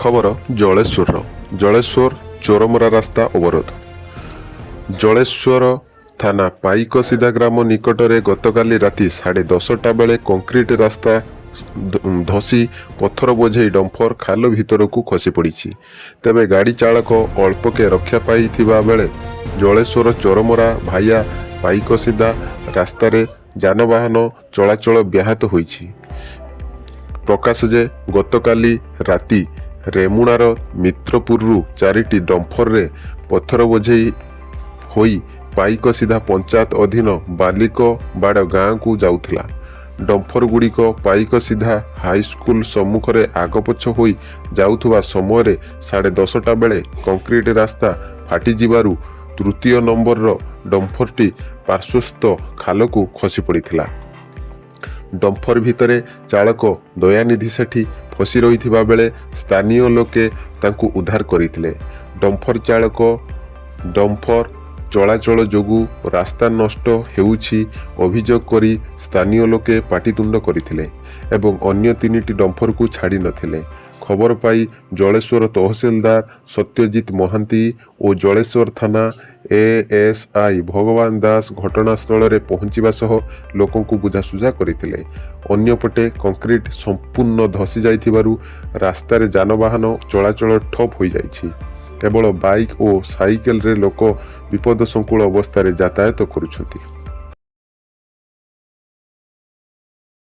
ଖବର ଜଳେଶ୍ୱର ଚୋରମରା ରାସ୍ତା ଅବରୋଧ। ଜଳେଶ୍ୱର ଥାନା ପାଇକସିଧା ଗ୍ରାମ ନିକଟରେ ଗତକାଲି ରାତି 10:30ଟା ବେଳେ କଂକ୍ରିଟ ରାସ୍ତା ଧସି ପଥର ବୋଝେଇ ଡମ୍ଫର ଖାଲ ଭିତରକୁ ଖସି ପଡ଼ିଛି। ତେବେ ଗାଡ଼ି ଚାଳକ ଅଳ୍ପକେ ରକ୍ଷା ପାଇଥିବା ବେଳେ ଜଳେଶ୍ୱର ଚୋରମରା ଭାୟା ପାଇକସିଧା ରାସ୍ତାରେ ଯାନବାହନ ଚଳାଚଳ ବ୍ୟାହତ ହୋଇଛି। ପ୍ରକାଶ ଯେ ଗତକାଲି ରାତି ରେମୁଣାର ମିତ୍ରପୁରରୁ 4ଟି ଡମ୍ଫରରେ ପଥର ବୋଝେଇ ହୋଇ ପାଇକସିଧା ପଞ୍ଚାୟତ ଅଧୀନ ବାଲିକବାଡ଼ ଗାଁକୁ ଯାଉଥିଲା। ଡମ୍ଫରଗୁଡ଼ିକ ପାଇକସିଧା ହାଇସ୍କୁଲ ସମ୍ମୁଖରେ ଆଗପଛ ହୋଇ ଯାଉଥିବା ସମୟରେ 10:30ଟା ବେଳେ କଂକ୍ରିଟ ରାସ୍ତା ଫାଟିଯିବାରୁ ତୃତୀୟ ନମ୍ବରର ଡମ୍ଫରଟି ପାର୍ଶ୍ୱସ୍ଥ ଖାଲକୁ ଖସି ପଡ଼ିଥିଲା। ଡମ୍ଫର ଭିତରେ ଚାଳକ ଦୟାନିଧି ସେଠୀ ଫସି ରହିଥିବା ବେଳେ ସ୍ଥାନୀୟ ଲୋକେ ତାଙ୍କୁ ଉଦ୍ଧାର କରିଥିଲେ। ଡମ୍ଫର ଚଳାଚଳ ଯୋଗୁଁ ରାସ୍ତା ନଷ୍ଟ ହେଉଛି ଅଭିଯୋଗ କରି ସ୍ଥାନୀୟ ଲୋକେ ପାଟିତୁଣ୍ଡ କରିଥିଲେ ଏବଂ ଅନ୍ୟ 3ଟି ଡମ୍ଫରକୁ ଛାଡ଼ି ନଥିଲେ। ଖବର ପାଇ ଜଳେଶ୍ୱର ତହସିଲଦାର ସତ୍ୟଜିତ ମହାନ୍ତି ଓ ଜଳେଶ୍ୱର ଥାନା ଏଏସ୍ଆଇ ଭଗବାନ ଦାସ ଘଟଣାସ୍ଥଳରେ ପହଞ୍ଚିବା ସହ ଲୋକଙ୍କୁ ବୁଝାସୁଝା କରିଥିଲେ। ଅନ୍ୟପଟେ କଂକ୍ରିଟ ସମ୍ପୂର୍ଣ୍ଣ ଧସି ଯାଇଥିବାରୁ ରାସ୍ତାରେ ଯାନବାହନ ଚଳାଚଳ ଠପ୍ ହୋଇଯାଇଛି। କେବଳ ବାଇକ୍ ଓ ସାଇକେଲରେ ଲୋକ ବିପଦସଙ୍କୁଳ ଅବସ୍ଥାରେ ଯାତାୟାତ କରୁଛନ୍ତି।